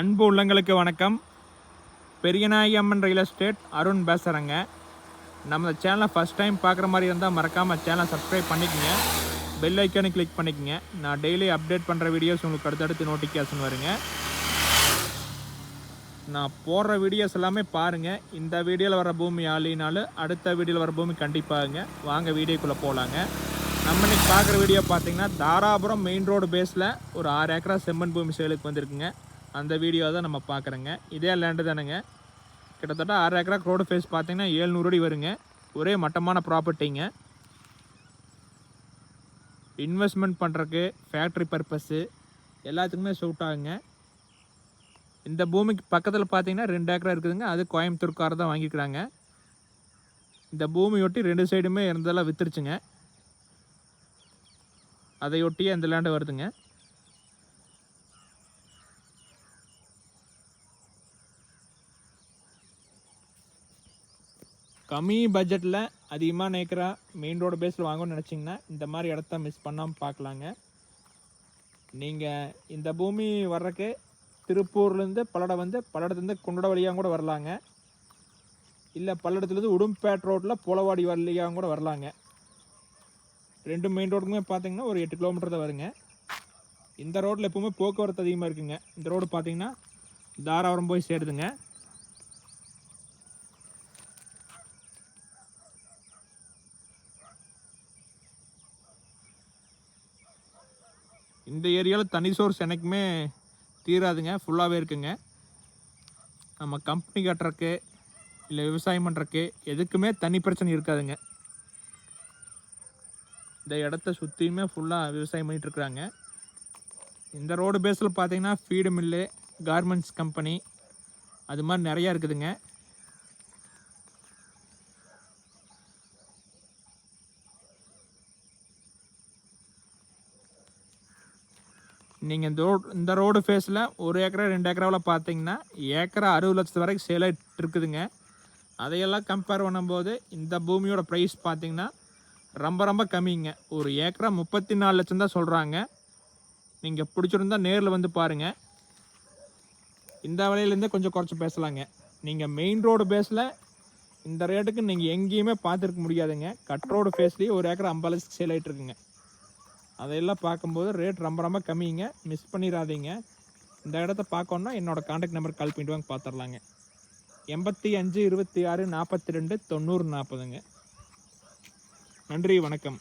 அன்பு உள்ளங்களுக்கு வணக்கம். பெரியநாயகி அம்மன் ரியல் எஸ்டேட் அருண் பேசுகிறேங்க. நம்ம சேனலை ஃபஸ்ட் டைம் பார்க்குற மாதிரி இருந்தால் மறக்காமல் சேனலை சப்ஸ்கிரைப் பண்ணிக்கோங்க. பெல் ஐக்கானை கிளிக் பண்ணிக்கோங்க. நான் டெய்லி அப்டேட் பண்ணுற வீடியோஸ் உங்களுக்கு அடுத்தடுத்து நோட்டிஃபிகேஷன் வருங்க. நான் போடுற வீடியோஸ் எல்லாமே பாருங்கள். இந்த வீடியோவில் வர பூமி ஆளினாலும் அடுத்த வீடியோவில் வர பூமி கண்டிப்பாகுங்க. வாங்க வீடியோக்குள்ளே போகலாங்க. நம்ம இன்றைக்கி பார்க்குற வீடியோ பார்த்தீங்கன்னா தாராபுரம் மெயின் ரோடு பேஸில் ஒரு 6 ஏக்கரா செம்மண் பூமி சேலுக்கு வந்திருக்குங்க. அந்த வீடியோ தான் நம்ம பார்க்குறோங்க. இதே லேண்டு தானுங்க. கிட்டத்தட்ட 6 ஏக்கரா ரோடு ஃபேஸ் பார்த்தீங்கன்னா 700 அடி வருங்க. ஒரே மட்டமான ப்ராப்பர்ட்டிங்க. இன்வெஸ்ட்மெண்ட் பண்ணுறக்கு ஃபேக்ட்ரி பர்பஸ்ஸு எல்லாத்துக்குமே சூட் ஆகுங்க. இந்த பூமிக்கு பக்கத்தில் பார்த்தீங்கன்னா 2 ஏக்கரா இருக்குதுங்க. அது கோயம்புத்தூர்கார தான் வாங்கிக்கிறாங்க. இந்த பூமியொட்டி 2 சைடுமே இருந்ததெல்லாம் விற்றுருச்சுங்க. அதையொட்டியே இந்த லேண்டு வருதுங்க. கம்மி பட்ஜெட்டில் அதிகமாக ஏக்கரா மெயின் ரோடு பேஸில் வாங்கணும்னு நினச்சிங்கன்னா இந்த மாதிரி இடத்த மிஸ் பண்ணாமல் பார்க்கலாங்க. நீங்கள் இந்த பூமி வர்றக்கு திருப்பூர்லேருந்து பல்லடத்துலேருந்து குண்டட வழியாக கூட வரலாங்க. இல்லை பல்லடத்துலேருந்து உடும்பேட் ரோட்டில் புலவாடி வழியாக கூட வரலாங்க. 2 மெயின் ரோடுக்குமே பார்த்தீங்கன்னா ஒரு 8 கிலோமீட்டர் தான் வருங்க. இந்த ரோட்டில் எப்பவுமே போக்குவரத்து அதிகமாக இருக்குங்க. இந்த ரோடு பார்த்தீங்கன்னா தாராபுரம் போய் சேருதுங்க. இந்த ஏரியாவில் தனி சோர்ஸ் எனக்குமே தீராதுங்க. ஃபுல்லாகவே இருக்குங்க. நம்ம கம்பெனி கட்டுறக்கு இல்லை விவசாயம் பண்ணுறக்கு எதுக்குமே தனி பிரச்சனை இருக்காதுங்க. இந்த இடத்த சுற்றியுமே ஃபுல்லாக விவசாயம் பண்ணிகிட்ருக்குறாங்க. இந்த ரோடு பேஸில் பார்த்தீங்கன்னா ஃபீடு மில்லு, கார்மெண்ட்ஸ் கம்பெனி அது மாதிரி நிறையா இருக்குதுங்க. நீங்கள் இந்த ரோடு ஃபேஸில் 1 ஏக்கரா 2 ஏக்கராவில் பார்த்தீங்கன்னா ஏக்கரா 60 லட்சத்து வரைக்கும் சேல் ஆகிட்டு இருக்குதுங்க. அதையெல்லாம் கம்பேர் பண்ணும்போது இந்த பூமியோட ப்ரைஸ் பார்த்தீங்கன்னா ரொம்ப கம்மிங்க. ஒரு ஏக்கரா 34 லட்சம் தான் சொல்கிறாங்க. நீங்கள் பிடிச்சிருந்தா நேரில் வந்து பாருங்கள். இந்த விலையிலேருந்தே கொஞ்சம் குறைச்சி பேசலாங்க. நீங்கள் மெயின் ரோடு பேஸில் இந்த ரேட்டுக்கு நீங்கள் எங்கேயுமே பார்த்துருக்க முடியாதுங்க. கட் ரோடு ஃபேஸ்லேயே 1 ஏக்கரா 50 லட்சத்துக்கு சேல் ஆகிட்டு இருக்குங்க. அதையெல்லாம் பார்க்கும்போது ரேட் ரொம்ப கம்மிங்க. மிஸ் பண்ணிடாதீங்க. இந்த இடத்த பார்க்கணுன்னா என்னோடய கான்டாக்ட் நம்பருக்கு கால் பண்ணிட்டு வாங்க, பார்த்துடலாங்க. 85 26 42 90 40ங்க. நன்றி, வணக்கம்.